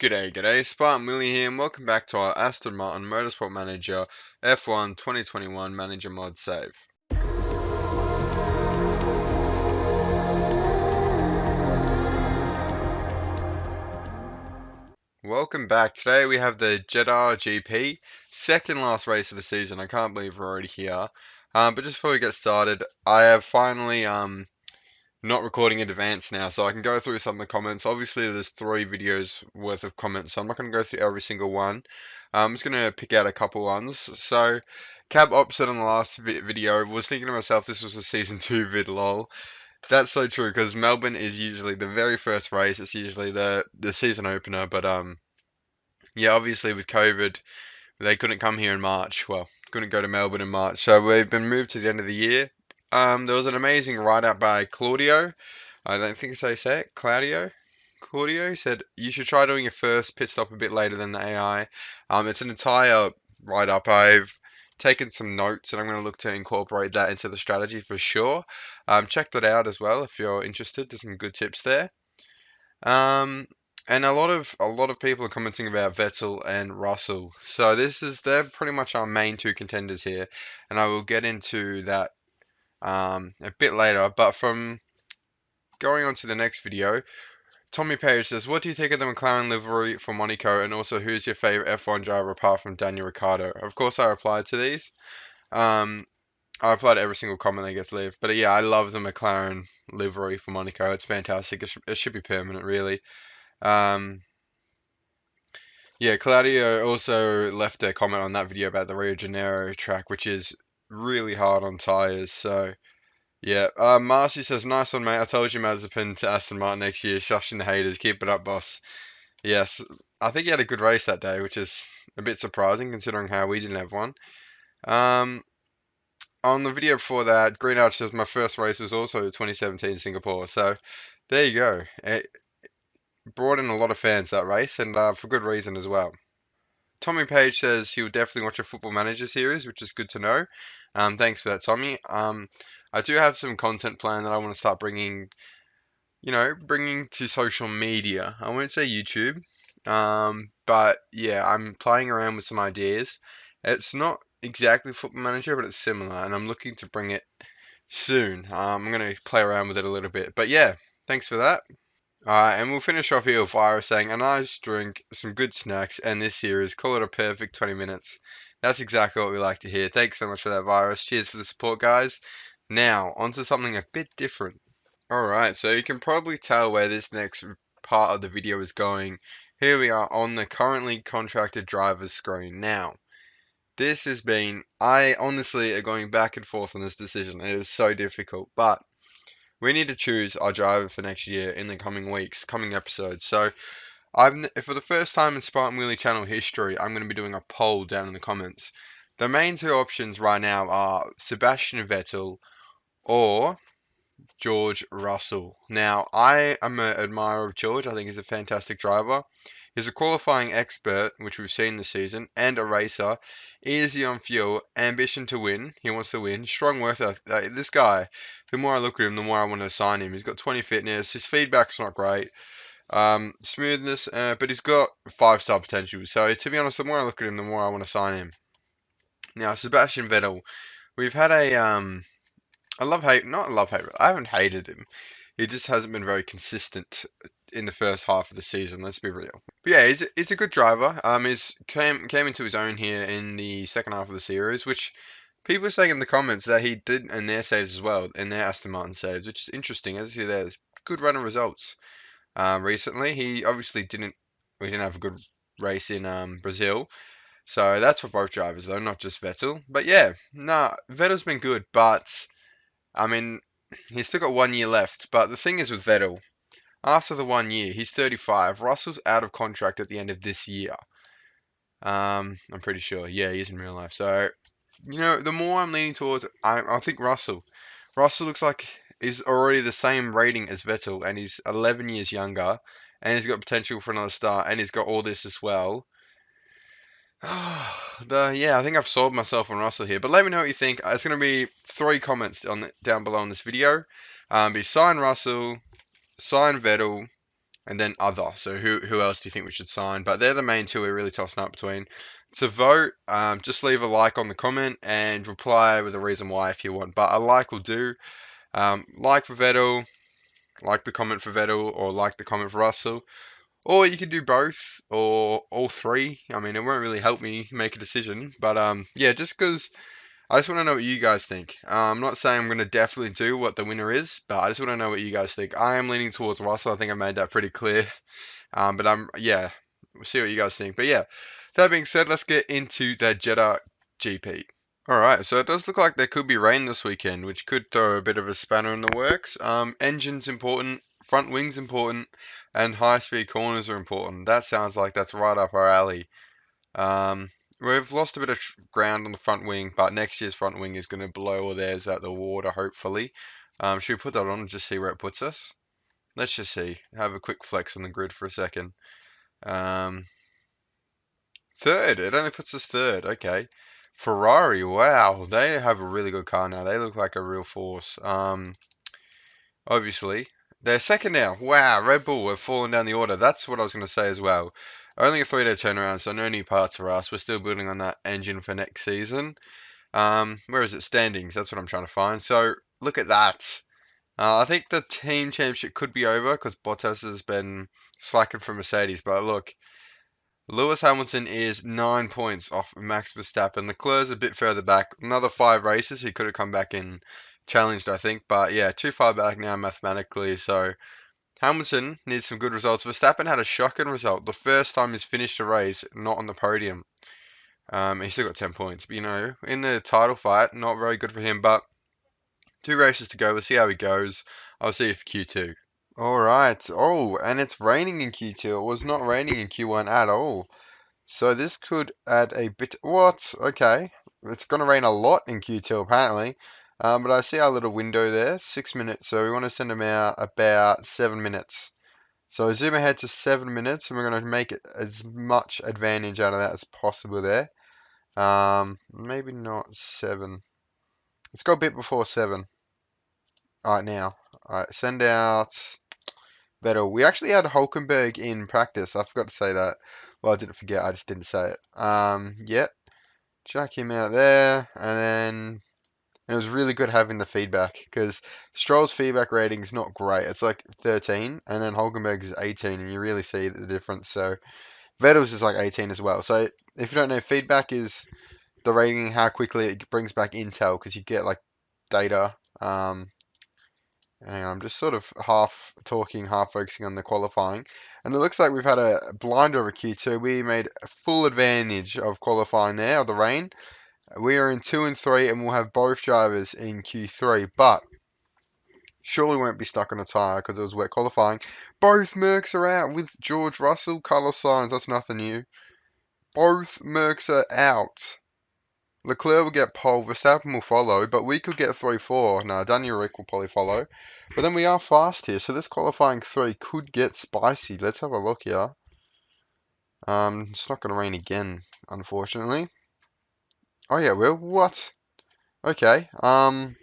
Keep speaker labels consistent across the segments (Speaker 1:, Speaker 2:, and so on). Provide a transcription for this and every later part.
Speaker 1: G'day, g'day, SPARTANWILLY here, and welcome back to our Aston Martin Motorsport Manager F1 2021 Manager Mod save. Welcome back. Today we have the Jeddah GP, second last race of the season. I can't believe we're already here. But just before we get started, I have finally not recording in advance now, so I can go through some of the comments. Obviously, there's 3 videos worth of comments, so I'm not going to go through every single one. I'm just going to pick out a couple ones. So, Cab Opposite on the last video was thinking to myself, this was a Season 2 vid, lol. That's so true, because Melbourne is usually the very first race. It's usually the season opener, but yeah, obviously with COVID, they couldn't come here in March. Well, couldn't go to Melbourne in March, so we've been moved to the end of the year. There was an amazing write-up by Claudio. I don't think it's how you say it. Claudio said you should try doing your first pit stop a bit later than the AI. It's an entire write-up. I've taken some notes and I'm going to look to incorporate that into the strategy for sure. Check that out as well if you're interested. There's some good tips there. Um, and a lot of people are commenting about Vettel and Russell. So they're pretty much our main 2 contenders here, and I will get into that a bit later. But from going on to the next video, Tommy Page says, "What do you think of the McLaren livery for Monaco, and also who's your favorite F1 driver apart from Daniel Ricciardo?" Of course, I replied to these. Um, I replied to every single comment that gets left. But yeah, I love the McLaren livery for Monaco. It's fantastic. It should be permanent, really. Um, yeah, Claudio also left a comment on that video about the Rio de Janeiro track, which is really hard on tyres. So, yeah. Marcy says, "Nice one, mate. I told you Mazepin to Aston Martin next year. Shushing the haters. Keep it up, boss." Yes, I think he had a good race that day, which is a bit surprising considering how we didn't have one. Um, on the video before that, Green Arch says, "My first race was also 2017 Singapore." So, there you go. It brought in a lot of fans that race, and for good reason as well. Tommy Page says he will definitely watch a Football Manager series, which is good to know. Thanks for that, Tommy. I do have some content planned that I want to start bringing to social media. I won't say YouTube, but yeah, I'm playing around with some ideas. It's not exactly Football Manager, but it's similar, and I'm looking to bring it soon. I'm going to play around with it a little bit. But yeah, thanks for that. And we'll finish off here with Ira saying, "A nice drink, some good snacks, and this series, call it a perfect 20 minutes." That's exactly what we like to hear. Thanks so much for that, Virus. Cheers for the support, guys. Now, onto something a bit different. Alright, so you can probably tell where this next part of the video is going. Here we are on the currently contracted driver's screen. Now, I honestly are going back and forth on this decision. It is so difficult, but we need to choose our driver for next year in the coming weeks, coming episodes. So, for the first time in SPARTANWILLY channel history, I'm going to be doing a poll down in the comments. The main 2 options right now are Sebastian Vettel or George Russell. Now, I am an admirer of George. I think he's a fantastic driver. He's a qualifying expert, which we've seen this season, and a racer. Easy on fuel, ambition to win. He wants to win. Strong work ethic. This guy, the more I look at him, the more I want to sign him. He's got 20 fitness. His feedback's not great. Smoothness, but he's got 5-star potential. So, to be honest, the more I look at him, the more I want to sign him. Now, Sebastian Vettel. We've had I love hate, not love hate. I haven't hated him. He just hasn't been very consistent in the first half of the season. Let's be real. But yeah, he's a good driver. He's came into his own here in the second half of the series, which people are saying in the comments that he did in their saves as well, in their Aston Martin saves, which is interesting. As you see, there's good run of results. Recently, he obviously didn't. We didn't have a good race in Brazil, so that's for both drivers though, not just Vettel. But yeah, nah, Vettel's been good, but I mean, he's still got 1 year left, but the thing is with Vettel, after the 1 year, he's 35. Russell's out of contract at the end of this year. I'm pretty sure. Yeah, he is in real life. So, the more I'm leaning towards, I think Russell. Russell looks like he's already the same rating as Vettel, and he's 11 years younger, and he's got potential for another start, and he's got all this as well. Yeah, I think I've sold myself on Russell here, but let me know what you think. It's going to be 3 comments down below on this video. Be sign Russell, sign Vettel, and then other. So who else do you think we should sign? But they're the main two we're really tossing up between. To vote, just leave a like on the comment and reply with a reason why if you want. But a like will do. Like for Vettel, like the comment for Vettel, or like the comment for Russell. Or you could do both, or all three. I mean, it won't really help me make a decision. But yeah, just because I just want to know what you guys think. I'm not saying I'm going to definitely do what the winner is, but I just want to know what you guys think. I am leaning towards Russell. I think I made that pretty clear. But yeah, we'll see what you guys think. But yeah, that being said, let's get into the Jeddah GP. Alright, so it does look like there could be rain this weekend, which could throw a bit of a spanner in the works. Engine's important, front wing's important, and high-speed corners are important. That sounds like that's right up our alley. We've lost a bit of ground on the front wing, but next year's front wing is going to blow all theirs out the water, hopefully. Should we put that on and just see where it puts us? Let's just see. Have a quick flex on the grid for a second. Um, Third. It only puts us third. Okay. Ferrari. Wow. They have a really good car now. They look like a real force. Obviously. They're second now. Wow. Red Bull have fallen down the order. That's what I was going to say as well. Only a 3-day turnaround, so no new parts for us. We're still building on that engine for next season. Where is it? Standings. That's what I'm trying to find. So look at that. I think the team championship could be over because Bottas has been slacking for Mercedes. But look, Lewis Hamilton is 9 points off Max Verstappen. Leclerc's a bit further back. Another 5 races. He could have come back and challenged, I think. But yeah, too far back now mathematically. So Hamilton needs some good results. Verstappen had a shocking result. The first time he's finished a race, not on the podium. He's still got 10 points. But, you know, in the title fight, not very good for him. But 2 races to go. We'll see how he goes. I'll see you for Q2. All right. Oh, and it's raining in Q2. It was not raining in Q1 at all. So this could add a bit. What? Okay. It's going to rain a lot in Q2 apparently. But I see our little window there, 6 minutes. So we want to send them out about 7 minutes. So zoom ahead to 7 minutes, and we're going to make it as much advantage out of that as possible there. Maybe not 7. Let's go a bit before 7. All right, now. All right, send out Vettel. We actually had Hulkenberg in practice. I forgot to say that. Well, I didn't forget. I just didn't say it. Yeah. Chuck him out there, and then it was really good having the feedback because Stroll's feedback rating is not great. It's like 13, and then Hulkenberg's is 18, and you really see the difference. So Vettel's is like 18 as well. So if you don't know, feedback is the rating, how quickly it brings back intel because you get like data. Hang on, I'm just sort of half talking, half focusing on the qualifying. And it looks like we've had a blind over Q2. We made a full advantage of qualifying there, of the rain. We are in 2 and 3, and we'll have both drivers in Q3. But surely won't be stuck on a tyre because it was wet qualifying. Both Mercs are out with George Russell, Carlos Sainz. That's nothing new. Both Mercs are out. Leclerc will get pole, Verstappen will follow, but we could get 3-4. No, Daniel Rick will probably follow. But then we are fast here, so this qualifying 3 could get spicy. Let's have a look here. It's not going to rain again, unfortunately. Oh yeah, well, what? Okay. Now,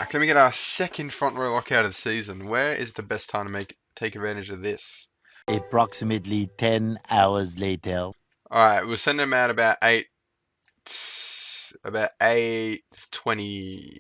Speaker 1: can we get our second front row lockout of the season? Where is the best time to take advantage of this?
Speaker 2: Approximately 10 hours later.
Speaker 1: All right, we'll send them out about 8:20.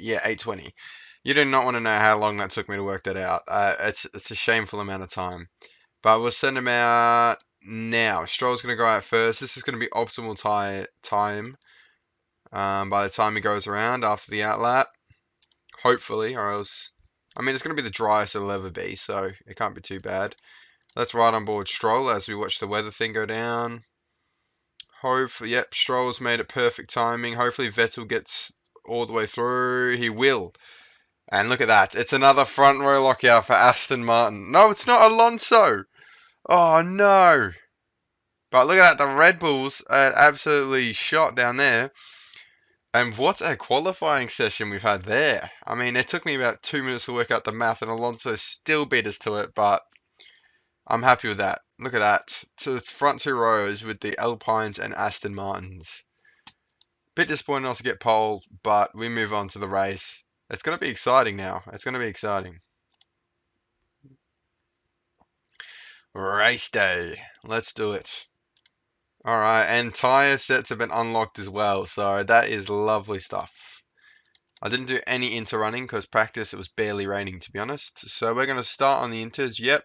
Speaker 1: Yeah, 8:20. You do not want to know how long that took me to work that out. It's a shameful amount of time. But we'll send them out now. Stroll's going to go out first. This is going to be optimal time by the time he goes around after the outlap. Hopefully, or else. I mean, it's going to be the driest it'll ever be, so it can't be too bad. Let's ride on board Stroll as we watch the weather thing go down. Hopefully, yep, Stroll's made it perfect timing. Hopefully Vettel gets all the way through. He will. And look at that. It's another front row lockout for Aston Martin. No, it's not Alonso. Oh, no. But look at that. The Red Bulls are absolutely shot down there. And what a qualifying session we've had there. I mean, it took me about 2 minutes to work out the math, and Alonso still beat us to it, but I'm happy with that. Look at that. So the front 2 rows with the Alpines and Aston Martins. Bit disappointed not to get pole, but we move on to the race. It's going to be exciting now. It's going to be exciting. Race day. Let's do it. Alright, and tyre sets have been unlocked as well, so that is lovely stuff. I didn't do any inter running because practice it was barely raining to be honest. So we're going to start on the inters, yep.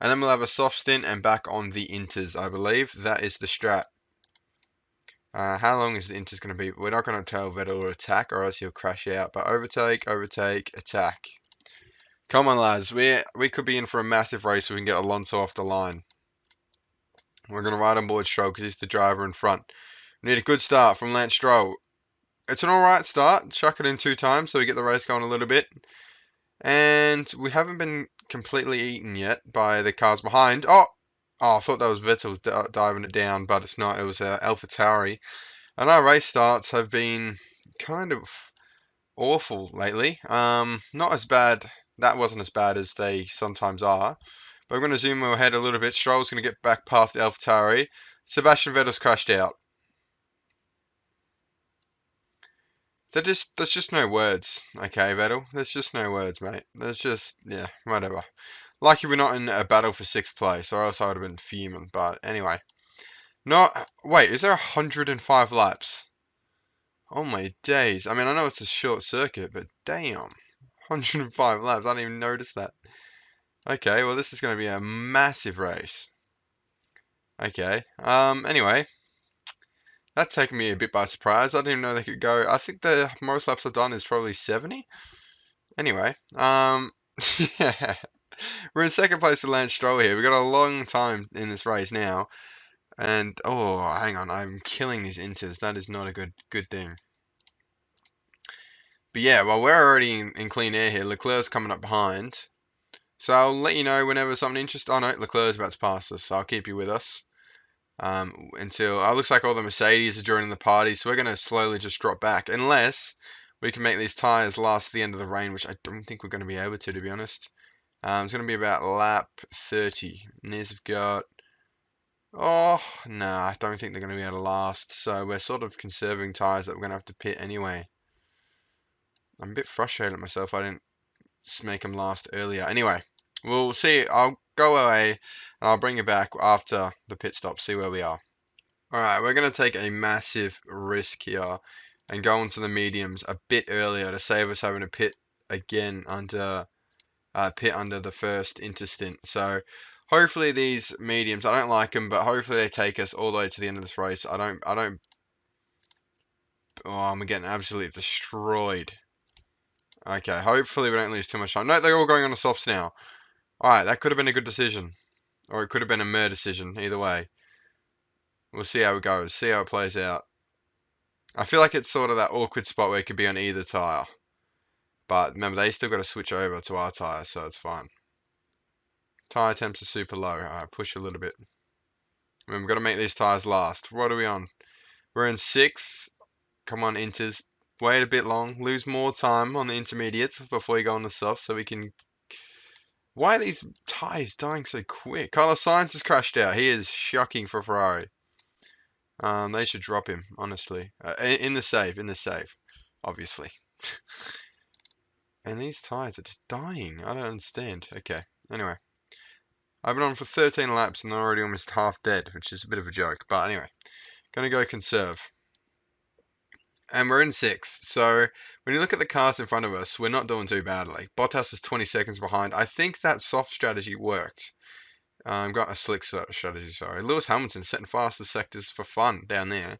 Speaker 1: And then we'll have a soft stint and back on the inters, I believe. That is the strat. How long is the inters going to be? We're not going to tell Vettel to attack or else he'll crash out. But overtake, overtake, attack. Come on, lads. We could be in for a massive race. We can get Alonso off the line. We're going to ride on board Stroll because he's the driver in front. We need a good start from Lance Stroll. It's an alright start. Chuck it in 2 times so we get the race going a little bit. And we haven't been completely eaten yet by the cars behind. Oh, I thought that was Vettel diving it down, but it's not. It was AlphaTauri. And our race starts have been kind of awful lately. Not as bad. That wasn't as bad as they sometimes are. But we're going to zoom ahead a little bit. Stroll's going to get back past the AlphaTauri. Sebastian Vettel's crashed out. There's just no words, okay, Vettel. There's just no words, mate. There's just, yeah, whatever. Lucky we're not in a battle for 6th place, or else I would have been fuming. But anyway. Wait, is there 105 laps? Oh my days. I mean, I know it's a short circuit, but damn. 105 laps. I didn't even notice that. Okay, well, this is going to be a massive race. Okay. Anyway. That's taken me a bit by surprise. I didn't even know they could go. I think the most laps I've done is probably 70. Anyway. Yeah. We're in 2nd place with Lance Stroll here. We've got a long time in this race now. And, oh, hang on. I'm killing these inters. That is not a good thing. But yeah, well, we're already in clean air here. Leclerc's coming up behind. So I'll let you know whenever something interesting. Oh no, Leclerc's about to pass us, so I'll keep you with us. Until it looks like all the Mercedes are joining the party, so we're going to slowly just drop back. Unless we can make these tyres last to the end of the rain, which I don't think we're going to be able to be honest. It's going to be about lap 30. Niz have got... Oh, no, I don't think they're going to be able to last. So we're sort of conserving tyres that we're going to have to pit anyway. I'm a bit frustrated at myself. I didn't make them last earlier. Anyway, we'll see. I'll go away and I'll bring you back after the pit stop, see where we are. Alright, we're going to take a massive risk here and go into the mediums a bit earlier to save us having to pit again under the first interstint. So hopefully these mediums, I don't like them, but hopefully they take us all the way to the end of this race. Oh, I'm getting absolutely destroyed. Okay, hopefully we don't lose too much time. No, they're all going on the softs now. Alright, that could have been a good decision. Or it could have been a murder decision, either way. We'll see how it goes, see how it plays out. I feel like it's sort of that awkward spot where it could be on either tyre. But remember, they still got to switch over to our tyre, so it's fine. Tyre temps are super low. Alright, push a little bit. Remember, we've got to make these tyres last. What are we on? We're in 6th. Come on, inters. Wait a bit long. Lose more time on the intermediates before you go on the soft so we can... Why are these tyres dying so quick? Carlos Sainz has crashed out. He is shocking for Ferrari. They should drop him, honestly. In the save, obviously. And these tyres are just dying. I don't understand. Okay, anyway. I've been on for 13 laps and they're already almost half dead, which is a bit of a joke. But anyway, gonna go conserve. And we're in 6th. So when you look at the cars in front of us, we're not doing too badly. Bottas is 20 seconds behind. I think that soft strategy worked. I've got a slick strategy, sorry. Lewis Hamilton setting fastest sectors for fun down there.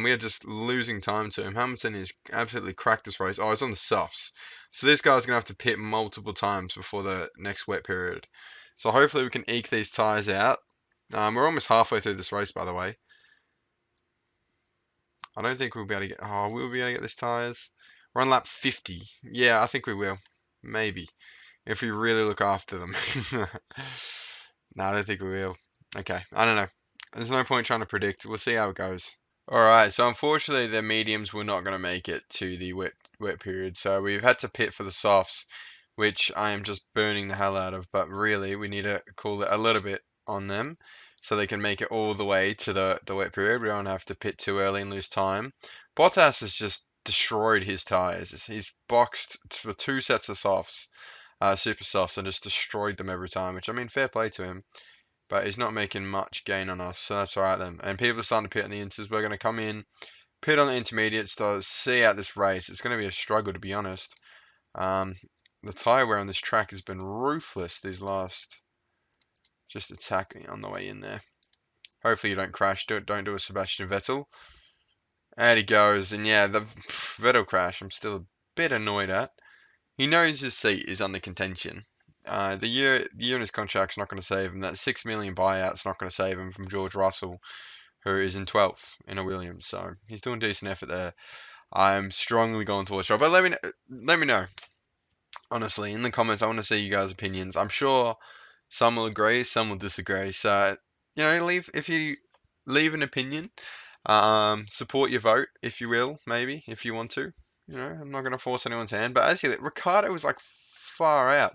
Speaker 1: We are just losing time to him. Hamilton is absolutely cracked this race. Oh, he's on the softs. So this guy's going to have to pit multiple times before the next wet period. So hopefully we can eke these tyres out. We're almost halfway through this race, by the way. I don't think we'll be able to get... Oh, we'll be able to get these tyres. We're on lap 50. Yeah, I think we will. Maybe. If we really look after them. No, I don't think we will. Okay, I don't know. There's no point trying to predict. We'll see how it goes. Alright, so unfortunately the mediums were not going to make it to the wet period. So we've had to pit for the softs, which I am just burning the hell out of. But really, we need to cool it a little bit on them so they can make it all the way to the wet period. We don't have to pit too early and lose time. Bottas has just destroyed his tyres. He's boxed for 2 sets of softs. super softs and just destroyed them every time. Which I mean, fair play to him, but he's not making much gain on us, so that's all right then. And people are starting to pit on the inters. We're going to come in, pit on the intermediates to see out this race. It's going to be a struggle, to be honest. Um, the tyre wear on this track has been ruthless these last. Just attack me on the way in there. Hopefully you don't crash. Don't do a Sebastian Vettel. And he goes, and yeah, the Vettel crash. I'm still a bit annoyed at. He knows his seat is under contention. The year in his contract's not going to save him. That 6 million buyout's not going to save him from George Russell, who is in 12th in a Williams. So he's doing decent effort there. I'm strongly going towards Stroll. But let me know. Honestly, in the comments, I want to see you guys' opinions. I'm sure some will agree, some will disagree. So, leave if you leave an opinion. Support your vote, if you will, maybe, if you want to. I'm not going to force anyone's hand. But as you Ricardo was like far out,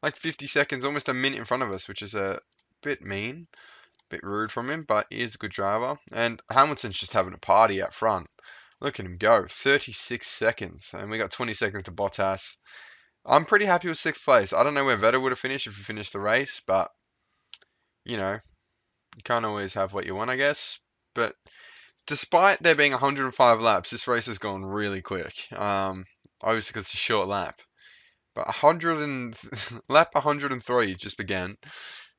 Speaker 1: like 50 seconds, almost a minute in front of us, which is a bit mean, bit rude from him, but he is a good driver. And Hamilton's just having a party out front. Look at him go, 36 seconds, and we got 20 seconds to Bottas. I'm pretty happy with sixth place. I don't know where Vettel would have finished if he finished the race, but you know, you can't always have what you want, I guess. But despite there being 105 laps, this race has gone really quick. Obviously because it's a short lap. But 100 and lap 103 just began.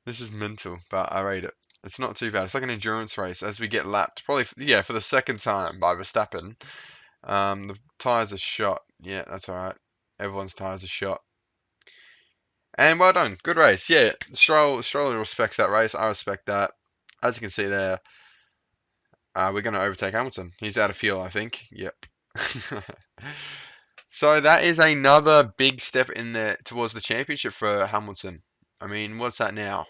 Speaker 1: This is mental, but I rate it. It's not too bad. It's like an endurance race as we get lapped, probably for the second time by Verstappen. The tires are shot. Yeah, that's all right. Everyone's tires are shot. And well done, good race. Yeah, Stroll respects that race. I respect that. As you can see there, we're going to overtake Hamilton. He's out of fuel, I think. Yep. So that is another big step in there towards the championship for Hamilton. I mean, what's that now?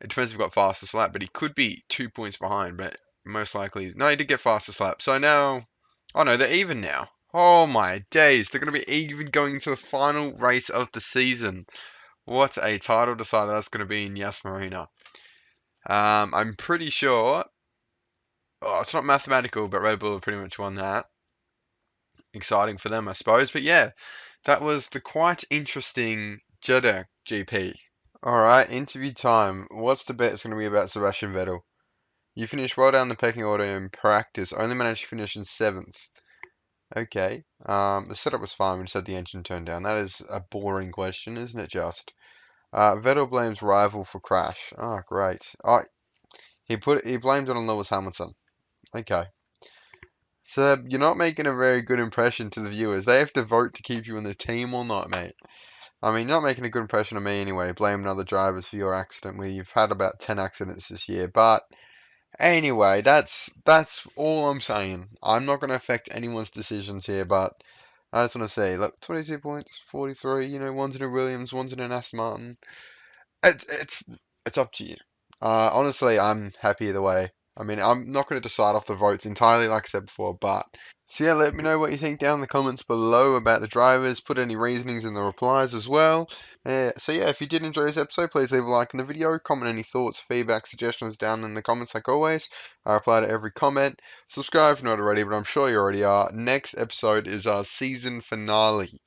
Speaker 1: It depends if we've got fastest lap, but he could be 2 points behind, but most likely. No, he did get fastest lap. So now, oh no, they're even now. Oh my days, they're going to be even going to the final race of the season. What a title decider that's going to be in Yas Marina. I'm pretty sure. Oh, it's not mathematical, but Red Bull have pretty much won that. Exciting for them, I suppose. But yeah, that was the quite interesting Jeddah GP. Alright, interview time. What's the bet it's going to be about Sebastian Vettel? You finished well down the pecking order in practice, only managed to finish in 7th. Okay. The setup was fine when you said the engine turned down. That is a boring question, isn't it just? Vettel blames rival for crash. Oh, great. Oh, he blamed it on Lewis Hamilton. Okay. So you're not making a very good impression to the viewers. They have to vote to keep you in the team or not, mate. I mean, you're not making a good impression on me anyway. Blaming other drivers for your accident. We've had about 10 accidents this year, but anyway, that's all I'm saying. I'm not going to affect anyone's decisions here, but I just want to say, look, 22 points, 43. One's in a Williams, one's in an Aston Martin. It's up to you. Honestly, I'm happy either way. I mean, I'm not going to decide off the votes entirely, like I said before, but so yeah, let me know what you think down in the comments below about the drivers. Put any reasonings in the replies as well. So yeah, if you did enjoy this episode, please leave a like in the video. Comment any thoughts, feedback, suggestions down in the comments like always. I reply to every comment. Subscribe if you're not already, but I'm sure you already are. Next episode is our season finale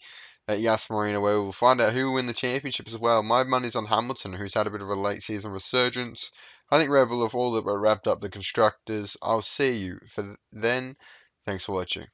Speaker 1: at Yas Marina, where we'll find out who will win the championship as well. My money's on Hamilton, who's had a bit of a late season resurgence. I think Red Bull have all but wrapped up the constructors. I'll see you for then. Thanks for watching.